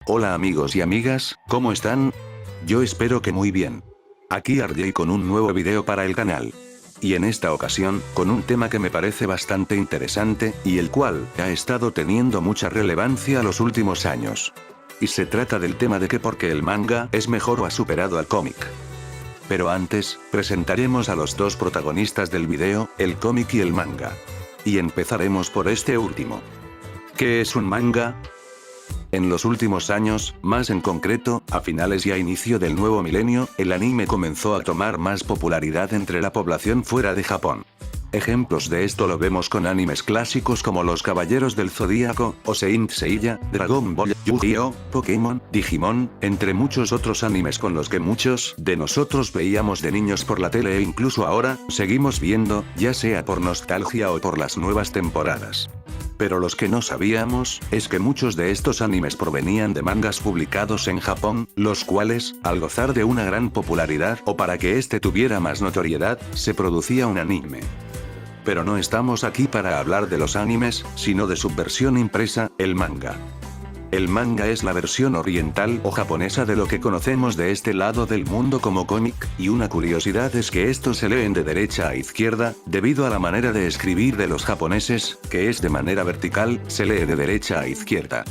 Hola amigos y amigas, ¿cómo están? Yo espero que muy bien. Aquí RJ con un nuevo video para el canal. Y en esta ocasión, con un tema que me parece bastante interesante, y el cual ha estado teniendo mucha relevancia los últimos años. Y se trata del tema de que por qué el manga es mejor o ha superado al cómic. Pero antes, presentaremos a los dos protagonistas del video, el cómic y el manga. Y empezaremos por este último. ¿Qué es un manga? En los últimos años, más en concreto, a finales y a inicio del nuevo milenio, el anime comenzó a tomar más popularidad entre la población fuera de Japón. Ejemplos de esto lo vemos con animes clásicos como Los Caballeros del Zodíaco, o Saint Seiya, Dragon Ball, Yu-Gi-Oh!, Pokémon, Digimon, entre muchos otros animes con los que muchos de nosotros veíamos de niños por la tele e incluso ahora, seguimos viendo, ya sea por nostalgia o por las nuevas temporadas. Pero los que no sabíamos, es que muchos de estos animes provenían de mangas publicados en Japón, los cuales, al gozar de una gran popularidad o para que este tuviera más notoriedad, se producía un anime. Pero no estamos aquí para hablar de los animes, sino de su versión impresa, el manga. El manga es la versión oriental o japonesa de lo que conocemos de este lado del mundo como cómic, y una curiosidad es que estos se leen de derecha a izquierda, debido a la manera de escribir de los japoneses, que es de manera vertical, se lee de derecha a izquierda.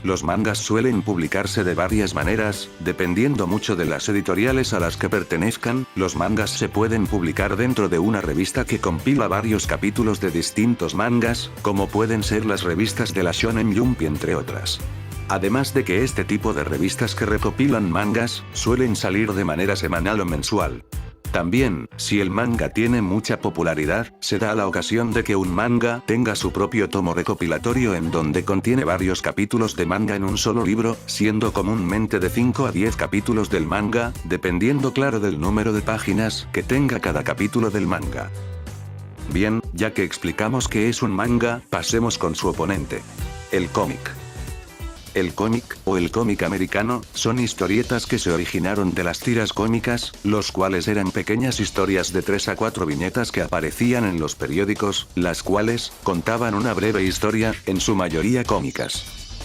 Los mangas suelen publicarse de varias maneras, dependiendo mucho de las editoriales a las que pertenezcan. Los mangas se pueden publicar dentro de una revista que compila varios capítulos de distintos mangas, como pueden ser las revistas de la Shonen Jump y entre otras. Además de que este tipo de revistas que recopilan mangas, suelen salir de manera semanal o mensual. También, si el manga tiene mucha popularidad, se da la ocasión de que un manga tenga su propio tomo recopilatorio en donde contiene varios capítulos de manga en un solo libro, siendo comúnmente de 5 a 10 capítulos del manga, dependiendo claro del número de páginas que tenga cada capítulo del manga. Bien, ya que explicamos qué es un manga, pasemos con su oponente. El cómic. El cómic, o el cómic americano, son historietas que se originaron de las tiras cómicas, los cuales eran pequeñas historias de 3 a 4 viñetas que aparecían en los periódicos, las cuales contaban una breve historia, en su mayoría cómicas.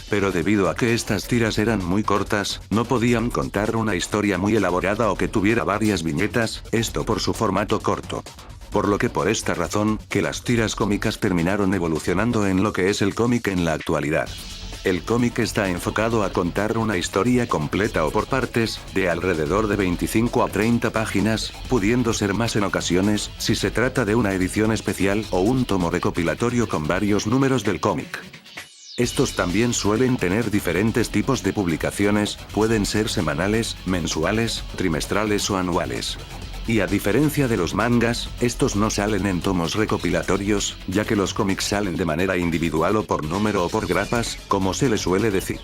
Pero debido a que estas tiras eran muy cortas, no podían contar una historia muy elaborada o que tuviera varias viñetas, esto por su formato corto. Por lo que por esta razón, que las tiras cómicas terminaron evolucionando en lo que es el cómic en la actualidad. El cómic está enfocado a contar una historia completa o por partes, de alrededor de 25 a 30 páginas, pudiendo ser más en ocasiones, si se trata de una edición especial o un tomo recopilatorio con varios números del cómic. Estos también suelen tener diferentes tipos de publicaciones, pueden ser semanales, mensuales, trimestrales o anuales. Y a diferencia de los mangas, estos no salen en tomos recopilatorios, ya que los cómics salen de manera individual o por número o por grapas, como se le suele decir.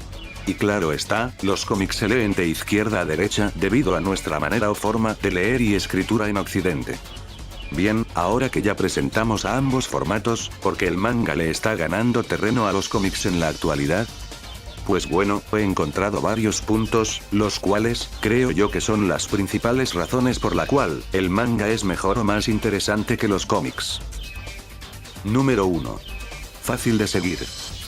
Y claro está, los cómics se leen de izquierda a derecha debido a nuestra manera o forma de leer y escritura en Occidente. Bien, ahora que ya presentamos a ambos formatos, ¿por qué el manga le está ganando terreno a los cómics en la actualidad? Pues bueno, he encontrado varios puntos, los cuales, creo yo que son las principales razones por la cual, el manga es mejor o más interesante que los cómics. Número 1. Fácil de seguir.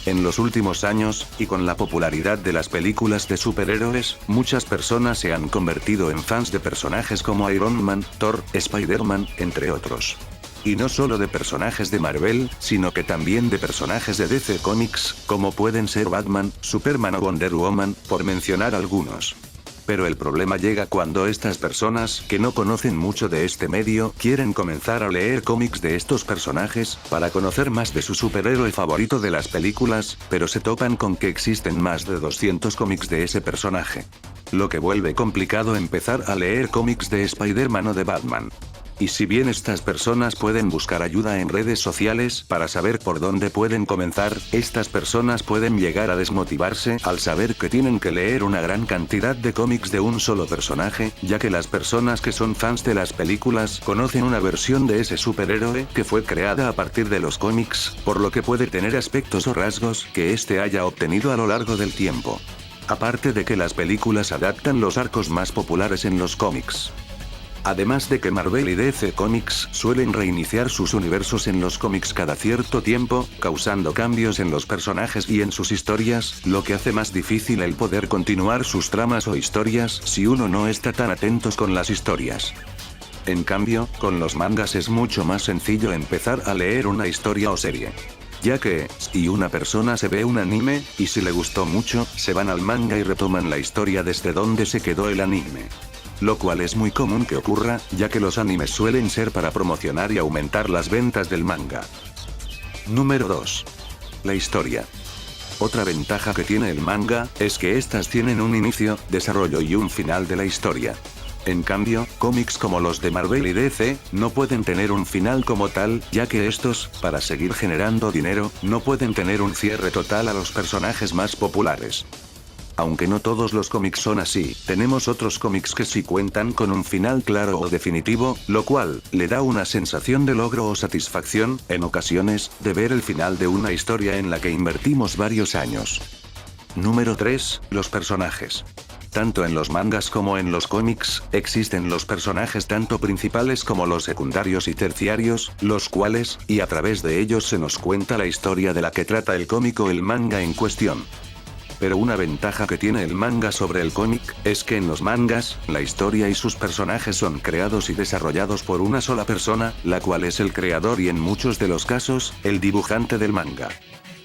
En los últimos años, y con la popularidad de las películas de superhéroes, muchas personas se han convertido en fans de personajes como Iron Man, Thor, Spider-Man, entre otros. Y no solo de personajes de Marvel, sino que también de personajes de DC Comics, como pueden ser Batman, Superman o Wonder Woman, por mencionar algunos. Pero el problema llega cuando estas personas, que no conocen mucho de este medio, quieren comenzar a leer cómics de estos personajes, para conocer más de su superhéroe favorito de las películas, pero se topan con que existen más de 200 cómics de ese personaje. Lo que vuelve complicado empezar a leer cómics de Spider-Man o de Batman. Y si bien estas personas pueden buscar ayuda en redes sociales para saber por dónde pueden comenzar, estas personas pueden llegar a desmotivarse al saber que tienen que leer una gran cantidad de cómics de un solo personaje, ya que las personas que son fans de las películas conocen una versión de ese superhéroe que fue creada a partir de los cómics, por lo que puede tener aspectos o rasgos que éste haya obtenido a lo largo del tiempo. Aparte de que las películas adaptan los arcos más populares en los cómics. Además de que Marvel y DC Comics suelen reiniciar sus universos en los cómics cada cierto tiempo, causando cambios en los personajes y en sus historias, lo que hace más difícil el poder continuar sus tramas o historias si uno no está tan atentos con las historias. En cambio, con los mangas es mucho más sencillo empezar a leer una historia o serie. Ya que, si una persona se ve un anime, y si le gustó mucho, se van al manga y retoman la historia desde donde se quedó el anime. Lo cual es muy común que ocurra, ya que los animes suelen ser para promocionar y aumentar las ventas del manga. Número 2. La historia. Otra ventaja que tiene el manga, es que estas tienen un inicio, desarrollo y un final de la historia. En cambio, cómics como los de Marvel y DC, no pueden tener un final como tal, ya que estos, para seguir generando dinero, no pueden tener un cierre total a los personajes más populares. Aunque no todos los cómics son así, tenemos otros cómics que sí cuentan con un final claro o definitivo, lo cual, le da una sensación de logro o satisfacción, en ocasiones, de ver el final de una historia en la que invertimos varios años. Número 3. Los personajes. Tanto en los mangas como en los cómics, existen los personajes tanto principales como los secundarios y terciarios, los cuales, y a través de ellos se nos cuenta la historia de la que trata el cómic o el manga en cuestión. Pero una ventaja que tiene el manga sobre el cómic, es que en los mangas, la historia y sus personajes son creados y desarrollados por una sola persona, la cual es el creador y en muchos de los casos, el dibujante del manga.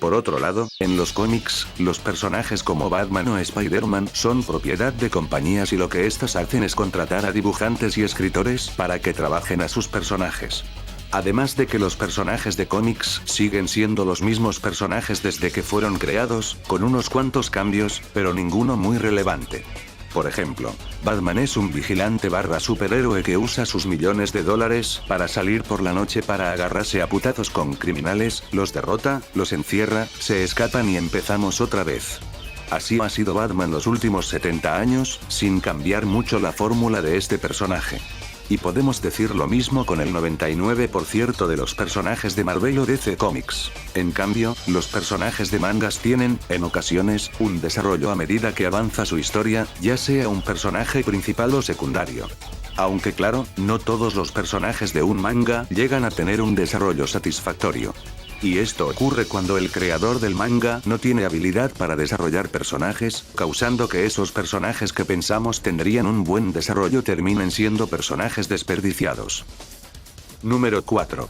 Por otro lado, en los cómics, los personajes como Batman o Spider-Man son propiedad de compañías y lo que estas hacen es contratar a dibujantes y escritores para que trabajen a sus personajes. Además de que los personajes de cómics siguen siendo los mismos personajes desde que fueron creados, con unos cuantos cambios, pero ninguno muy relevante. Por ejemplo, Batman es un vigilante / superhéroe que usa sus millones de dólares para salir por la noche para agarrarse a putazos con criminales, los derrota, los encierra, se escapan y empezamos otra vez. Así ha sido Batman los últimos 70 años, sin cambiar mucho la fórmula de este personaje. Y podemos decir lo mismo con el 99% de los personajes de Marvel o DC Comics. En cambio, los personajes de mangas tienen, en ocasiones, un desarrollo a medida que avanza su historia, ya sea un personaje principal o secundario. Aunque claro, no todos los personajes de un manga llegan a tener un desarrollo satisfactorio. Y esto ocurre cuando el creador del manga no tiene habilidad para desarrollar personajes, causando que esos personajes que pensamos tendrían un buen desarrollo terminen siendo personajes desperdiciados. Número 4.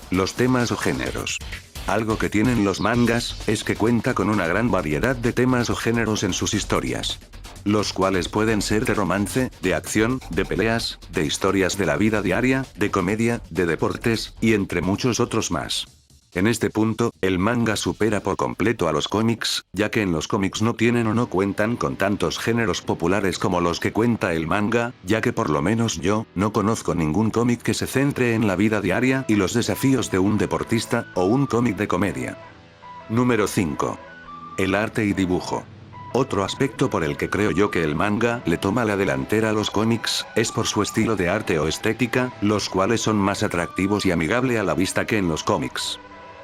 Los temas o géneros. Algo que tienen los mangas, es que cuenta con una gran variedad de temas o géneros en sus historias. Los cuales pueden ser de romance, de acción, de peleas, de historias de la vida diaria, de comedia, de deportes, y entre muchos otros más. En este punto, el manga supera por completo a los cómics, ya que en los cómics no tienen o no cuentan con tantos géneros populares como los que cuenta el manga, ya que por lo menos yo, no conozco ningún cómic que se centre en la vida diaria y los desafíos de un deportista, o un cómic de comedia. Número 5. El arte y dibujo. Otro aspecto por el que creo yo que el manga le toma la delantera a los cómics, es por su estilo de arte o estética, los cuales son más atractivos y amigable a la vista que en los cómics.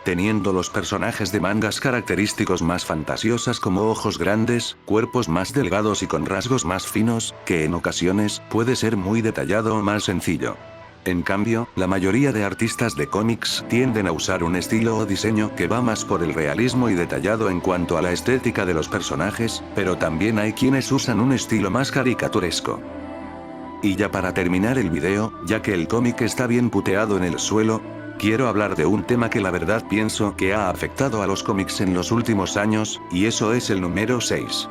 Teniendo los personajes de mangas característicos más fantasiosas como ojos grandes, cuerpos más delgados y con rasgos más finos, que en ocasiones puede ser muy detallado o más sencillo. En cambio, la mayoría de artistas de cómics tienden a usar un estilo o diseño que va más por el realismo y detallado en cuanto a la estética de los personajes, pero también hay quienes usan un estilo más caricaturesco. Y ya para terminar el video, ya que el cómic está bien puteado en el suelo, quiero hablar de un tema que la verdad pienso que ha afectado a los cómics en los últimos años, y eso es el número 6.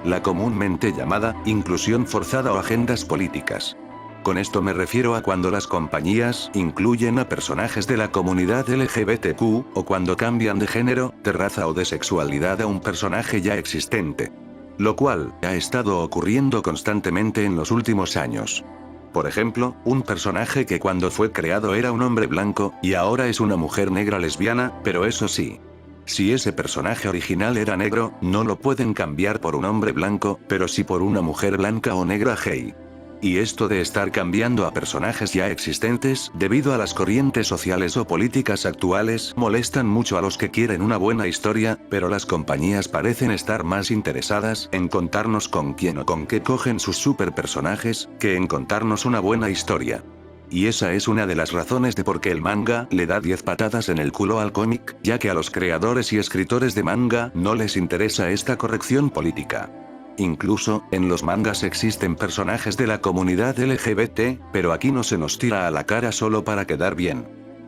La comúnmente llamada, inclusión forzada o agendas políticas. Con esto me refiero a cuando las compañías incluyen a personajes de la comunidad LGBTQ, o cuando cambian de género, de raza o de sexualidad a un personaje ya existente. Lo cual, ha estado ocurriendo constantemente en los últimos años. Por ejemplo, un personaje que cuando fue creado era un hombre blanco, y ahora es una mujer negra lesbiana, pero eso sí. Si ese personaje original era negro, no lo pueden cambiar por un hombre blanco, pero sí por una mujer blanca o negra gay. Y esto de estar cambiando a personajes ya existentes, debido a las corrientes sociales o políticas actuales, molestan mucho a los que quieren una buena historia, pero las compañías parecen estar más interesadas en contarnos con quién o con qué cogen sus super personajes, que en contarnos una buena historia. Y esa es una de las razones de por qué el manga le da 10 patadas en el culo al cómic, ya que a los creadores y escritores de manga no les interesa esta corrección política. Incluso, en los mangas existen personajes de la comunidad LGBT, pero aquí no se nos tira a la cara solo para quedar bien.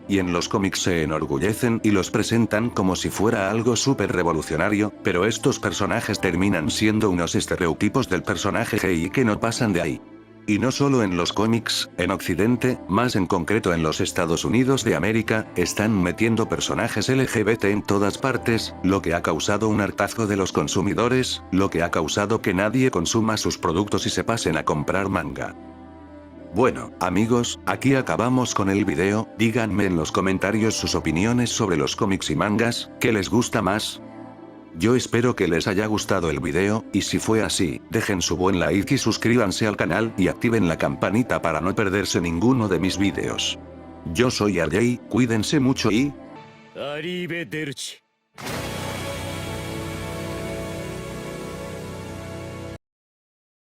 Y en los cómics se enorgullecen y los presentan como si fuera algo súper revolucionario, pero estos personajes terminan siendo unos estereotipos del personaje gay que no pasan de ahí. Y no solo en los cómics, en Occidente, más en concreto en los Estados Unidos de América, están metiendo personajes LGBT en todas partes, lo que ha causado un hartazgo de los consumidores, lo que ha causado que nadie consuma sus productos y se pasen a comprar manga. Bueno, amigos, aquí acabamos con el video, díganme en los comentarios sus opiniones sobre los cómics y mangas, ¿qué les gusta más? Yo espero que les haya gustado el video, y si fue así, dejen su buen like y suscríbanse al canal y activen la campanita para no perderse ninguno de mis videos. Yo soy RJ, cuídense mucho y... Arrivederci.